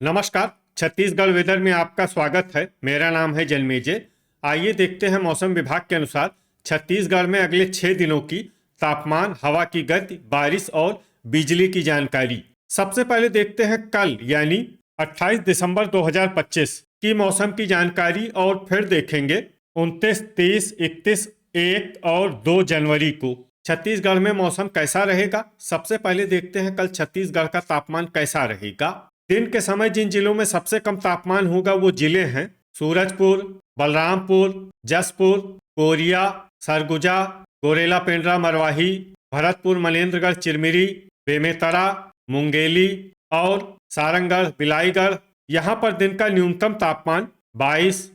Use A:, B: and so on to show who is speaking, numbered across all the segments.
A: नमस्कार। छत्तीसगढ़ वेदर में आपका स्वागत है। मेरा नाम है जन्मेजय। आइए देखते हैं मौसम विभाग के अनुसार छत्तीसगढ़ में अगले 6 दिनों की तापमान, हवा की गति, बारिश और बिजली की जानकारी। सबसे पहले देखते हैं कल यानी 28 दिसंबर 2025 की मौसम की जानकारी और फिर देखेंगे 29, 30, 31, 1 और 2 जनवरी को छत्तीसगढ़ में मौसम कैसा रहेगा। सबसे पहले देखते हैं कल छत्तीसगढ़ का तापमान कैसा रहेगा। दिन के समय जिन जिलों में सबसे कम तापमान होगा वो जिले हैं सूरजपुर, बलरामपुर, जसपुर, कोरिया, सरगुजा, गोरेला पेंड्रा मरवाही, भरतपुर, मनेन्द्रगढ़, चिरमिरी, बेमेतरा, मुंगेली और सारंगढ़, बिलाईगढ़। यहाँ पर दिन का न्यूनतम तापमान 22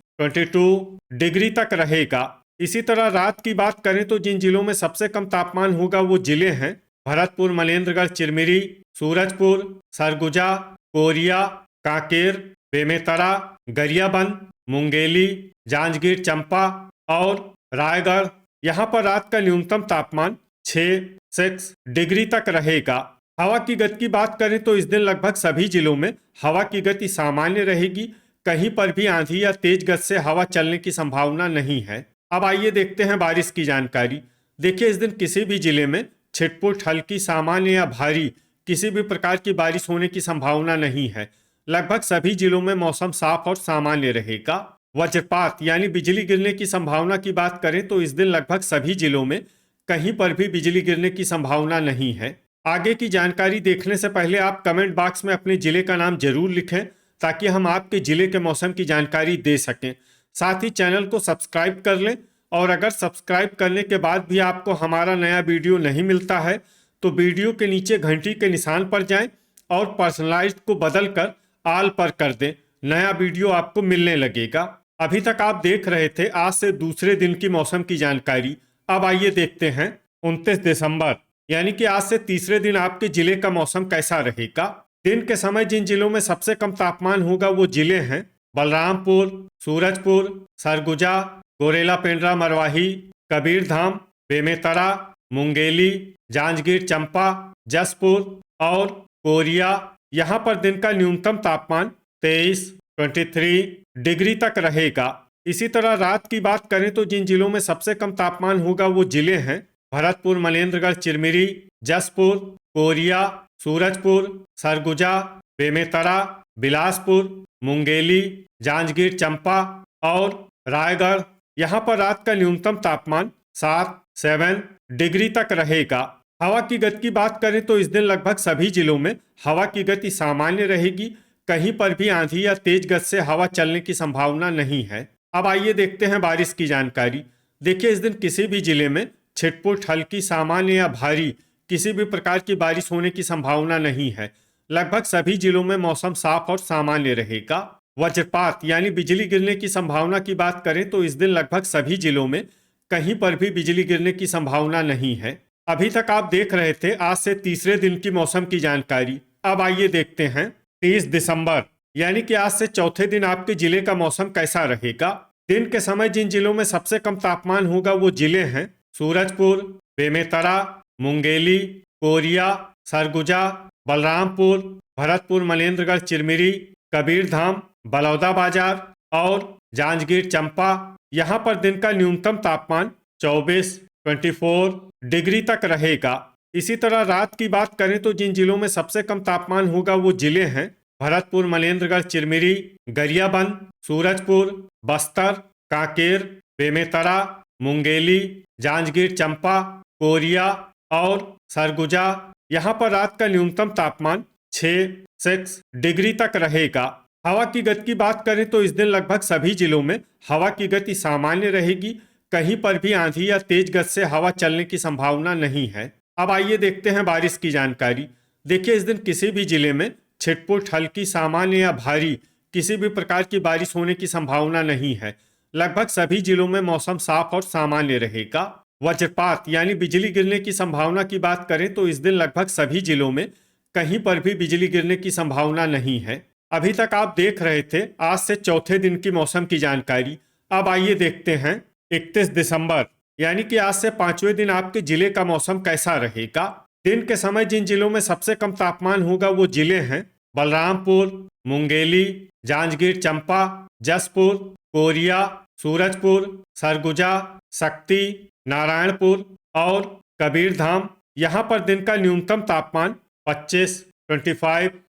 A: डिग्री तक रहेगा। इसी तरह रात की बात करें तो जिन जिलों में सबसे कम तापमान होगा वो जिले हैं भरतपुर, मनेन्द्रगढ़, चिरमिरी, सूरजपुर, सरगुजा, कोरिया, कांकेर, बेमेतरा, गरियाबंद, मुंगेली, जांजगीर चंपा और रायगढ़। यहाँ पर रात का न्यूनतम तापमान 6 डिग्री तक रहेगा। हवा की गति की बात करें तो इस दिन लगभग सभी जिलों में हवा की गति सामान्य रहेगी। कहीं पर भी आंधी या तेज गति से हवा चलने की संभावना नहीं है। अब आइए देखते हैं बारिश की जानकारी। देखिए, इस दिन किसी भी जिले में छिटपुट, हल्की, सामान्य या भारी किसी भी प्रकार की बारिश होने की संभावना नहीं है। लगभग सभी जिलों में मौसम साफ और सामान्य रहेगा। वज्रपात यानी बिजली गिरने की संभावना की बात करें तो इस दिन लगभग सभी जिलों में कहीं पर भी बिजली गिरने की संभावना नहीं है। आगे की जानकारी देखने से पहले आप कमेंट बॉक्स में अपने जिले का नाम जरूर लिखें ताकि हम आपके जिले के मौसम की जानकारी दे सकें। साथ ही चैनल को सब्सक्राइब कर लें और अगर सब्सक्राइब करने के बाद भी आपको हमारा नया वीडियो नहीं मिलता है तो वीडियो के नीचे घंटी के निशान पर जाएं और पर्सनलाइज्ड को बदलकर ऑल पर कर दें। नया वीडियो आपको मिलने लगेगा। अभी तक आप देख रहे थे आज से दूसरे दिन की मौसम की जानकारी। अब आइए देखते हैं 29 दिसंबर यानी कि आज से तीसरे दिन आपके जिले का मौसम कैसा रहेगा। दिन के समय जिन जिलों में सबसे कम तापमान होगा वो जिले हैं बलरामपुर, सूरजपुर, सरगुजा, गोरेला पेंड्रा मरवाही, कबीरधाम, बेमेतरा, मुंगेली, जांजगीर चंपा, जसपुर और कोरिया। यहाँ पर दिन का न्यूनतम तापमान 23 डिग्री तक रहेगा। इसी तरह रात की बात करें तो जिन जिलों में सबसे कम तापमान होगा वो जिले हैं भरतपुर, मनेन्द्रगढ़, चिरमिरी, जसपुर, कोरिया, सूरजपुर, सरगुजा, बेमेतरा, बिलासपुर, मुंगेली, जांजगीर चंपा और रायगढ़। यहाँ पर रात का न्यूनतम तापमान 7 डिग्री तक रहेगा। हवा की गति की बात करें तो इस दिन लगभग सभी जिलों में हवा की गति सामान्य रहेगी। कहीं पर भी आंधी या तेज गति से हवा चलने की संभावना नहीं है। अब आइए देखते हैं बारिश की जानकारी। देखिए, इस दिन किसी भी जिले में छिटपुट, हल्की, सामान्य या भारी किसी भी प्रकार की बारिश होने की संभावना नहीं है। लगभग सभी जिलों में मौसम साफ और सामान्य रहेगा। वज्रपात यानी बिजली गिरने की संभावना की बात करें तो इस दिन लगभग सभी जिलों में कहीं पर भी बिजली गिरने की संभावना नहीं है। अभी तक आप देख रहे थे आज से तीसरे दिन की मौसम की जानकारी। अब आइए देखते हैं 30 दिसंबर यानी कि आज से चौथे दिन आपके जिले का मौसम कैसा रहेगा। दिन के समय जिन जिलों में सबसे कम तापमान होगा वो जिले हैं सूरजपुर, बेमेतरा, मुंगेली, कोरिया, सरगुजा, बलरामपुर, भरतपुर, मनेन्द्रगढ़, चिरमिरी, कबीरधाम, बलौदाबाजार और जांजगीर चंपा। यहाँ पर दिन का न्यूनतम तापमान 24 डिग्री तक रहेगा। इसी तरह रात की बात करें तो जिन जिलों में सबसे कम तापमान होगा वो जिले हैं भरतपुर, मनेन्द्रगढ़, चिरमिरी, गरियाबंद, सूरजपुर, बस्तर, कांकेर, बेमेतरा, मुंगेली, जांजगीर चंपा, कोरिया और सरगुजा। यहाँ पर रात का न्यूनतम तापमान 6 डिग्री तक रहेगा। हवा की गति की बात करें तो इस दिन लगभग सभी जिलों में हवा की गति सामान्य रहेगी। कहीं पर भी आंधी या तेज गति से हवा चलने की संभावना नहीं है। अब आइए देखते हैं बारिश की जानकारी। देखिए, इस दिन किसी भी जिले में छिटपुट, हल्की, सामान्य या भारी किसी भी प्रकार की बारिश होने की संभावना नहीं है। लगभग सभी जिलों में मौसम साफ और सामान्य रहेगा। वज्रपात यानी बिजली गिरने की संभावना की बात करें तो इस दिन लगभग सभी जिलों में कहीं पर भी बिजली गिरने की संभावना नहीं है। अभी तक आप देख रहे थे आज से चौथे दिन की मौसम की जानकारी। अब आइए देखते हैं 31 दिसंबर यानी कि आज से पांचवें दिन आपके जिले का मौसम कैसा रहेगा। दिन के समय जिन जिलों में सबसे कम तापमान होगा वो जिले हैं बलरामपुर, मुंगेली, जांजगीर चंपा, जसपुर, कोरिया, सूरजपुर, सरगुजा, शक्ति, नारायणपुर और कबीरधाम। यहाँ पर दिन का न्यूनतम तापमान 25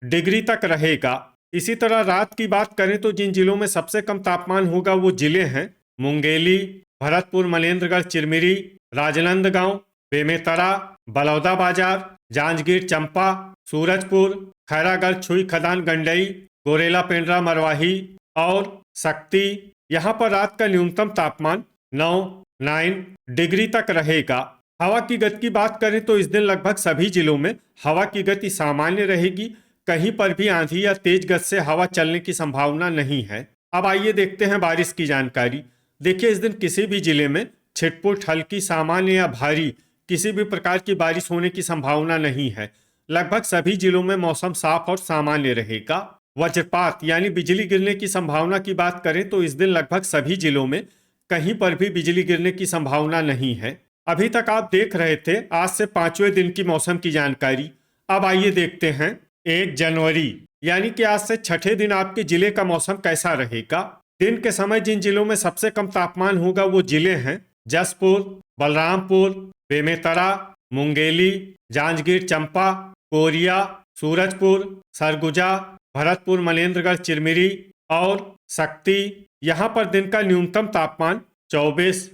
A: डिग्री तक रहेगा। इसी तरह रात की बात करें तो जिन जिलों में सबसे कम तापमान होगा वो जिले हैं मुंगेली, भरतपुर, मनेन्द्रगढ़, चिरमिरी, राजनांदगांव, बेमेतरा, बलौदाबाजार, जांजगीर चांपा, सूरजपुर, खैरागढ़, छुई, खदान, गंडई, गोरेला, पेंड्रा, मरवाही और शक्ति। यहाँ पर रात का न्यूनतम तापमान 9 डिग्री तक रहेगा। हवा की गति की बात करें तो इस दिन लगभग सभी जिलों में हवा की गति सामान्य रहेगी। कहीं पर भी आंधी या तेज गति से हवा चलने की संभावना नहीं है। अब आइए देखते हैं बारिश की जानकारी। देखिए, इस दिन किसी भी जिले में छिटपुट, हल्की, सामान्य या भारी किसी भी प्रकार की बारिश होने की संभावना नहीं है। लगभग सभी जिलों में मौसम साफ और सामान्य रहेगा। वज्रपात यानी बिजली गिरने की संभावना की बात करें तो इस दिन लगभग सभी जिलों में कहीं पर भी बिजली गिरने की संभावना नहीं है। अभी तक आप देख रहे थे आज से 5वें दिन की मौसम की जानकारी। अब आइए देखते हैं 1 जनवरी यानी कि आज से 6ठे दिन आपके जिले का मौसम कैसा रहेगा। दिन के समय जिन जिलों में सबसे कम तापमान होगा वो जिले हैं जसपुर, बलरामपुर, बेमेतरा, मुंगेली, जांजगीर चंपा, कोरिया, सूरजपुर, सरगुजा, भरतपुर, मनेन्द्रगढ़, चिरमिरी और शक्ति। यहाँ पर दिन का न्यूनतम तापमान 24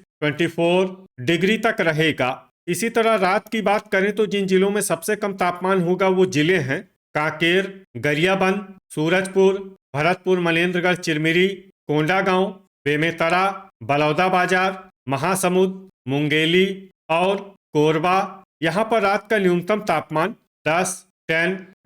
A: डिग्री तक रहेगा। इसी तरह रात की बात करें तो जिन जिलों में सबसे कम तापमान होगा वो जिले हैं कांकेर, गरियाबंद, सूरजपुर, भरतपुर, मनेन्द्रगढ़, चिरमिरी, कोंडागांव, बेमेतरा, बलौदाबाजार, महासमुंद, मुंगेली और कोरबा। यहाँ पर रात का न्यूनतम तापमान 10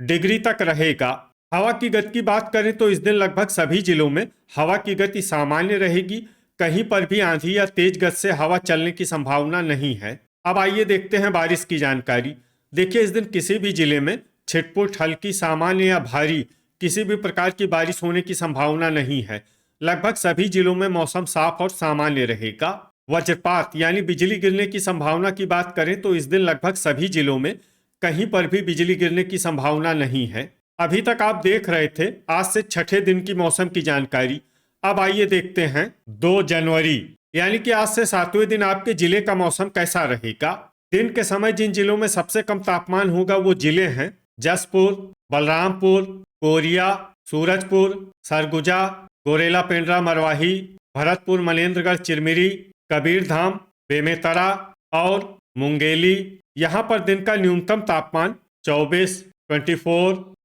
A: डिग्री तक रहेगा। हवा की गति की बात करें तो इस दिन लगभग सभी जिलों में हवा की गति सामान्य रहेगी। कहीं पर भी आंधी या तेज गति से हवा चलने की संभावना नहीं है। अब आइए देखते हैं बारिश की जानकारी। देखिए, इस दिन किसी भी जिले में छिटपुट, हल्की, सामान्य या भारी किसी भी प्रकार की बारिश होने की संभावना नहीं है। लगभग सभी जिलों में मौसम साफ और सामान्य रहेगा। वज्रपात यानी बिजली गिरने की संभावना की बात करें तो इस दिन लगभग सभी जिलों में कहीं पर भी बिजली गिरने की संभावना नहीं है। अभी तक आप देख रहे थे आज से 6ठे दिन की मौसम की जानकारी। अब आइए देखते हैं 2 जनवरी यानी कि आज से 7वें दिन आपके जिले का मौसम कैसा रहेगा। दिन के समय जिन जिलों में सबसे कम तापमान होगा वो जिले हैं जसपुर, बलरामपुर, कोरिया, सूरजपुर, सरगुजा, गोरेला, पेंड्रा, मरवाही, भरतपुर, मनेन्द्रगढ़, चिरमिरी, कबीरधाम, बेमेतरा और मुंगेली। यहाँ पर दिन का न्यूनतम तापमान 24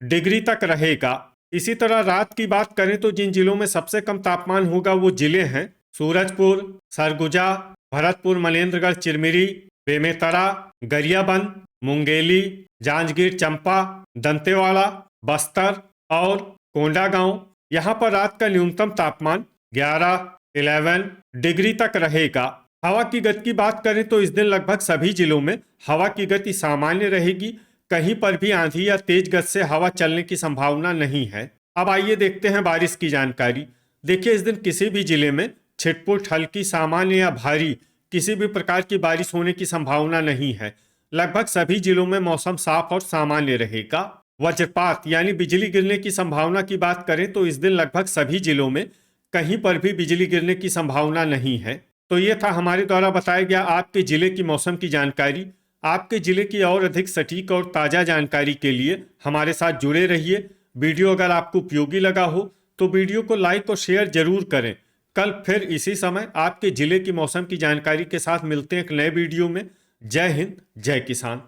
A: डिग्री तक रहेगा। इसी तरह रात की बात करें तो जिन जिलों में सबसे कम तापमान होगा वो जिले हैं सूरजपुर, सरगुजा, भरतपुर, मनेन्द्रगढ़, चिरमिरी, बेमेतरा, गरियाबंद, मुंगेली, जांजगीर चंपा, दंतेवाड़ा, बस्तर और कोंडागांव। यहाँ पर रात का न्यूनतम तापमान 11 डिग्री तक रहेगा। हवा की गति की बात करें तो इस दिन लगभग सभी जिलों में हवा की गति सामान्य रहेगी। कहीं पर भी आंधी या तेज गति से हवा चलने की संभावना नहीं है। अब आइए देखते हैं बारिश की जानकारी। देखिए, इस दिन किसी भी जिले में छिटपुट, हल्की, सामान्य या भारी किसी भी प्रकार की बारिश होने की संभावना नहीं है। लगभग सभी जिलों में मौसम साफ और सामान्य रहेगा। वज्रपात यानी बिजली गिरने की संभावना की बात करें तो इस दिन लगभग सभी जिलों में कहीं पर भी बिजली गिरने की संभावना नहीं है। तो ये था हमारे द्वारा बताया गया आपके जिले की मौसम की जानकारी। आपके जिले की और अधिक सटीक और ताज़ा जानकारी के लिए हमारे साथ जुड़े रहिए। वीडियो अगर आपको उपयोगी लगा हो तो वीडियो को लाइक और शेयर जरूर करें। कल फिर इसी समय आपके जिले की मौसम की जानकारी के साथ मिलते हैं एक नए वीडियो में। जय हिंद, जय किसान।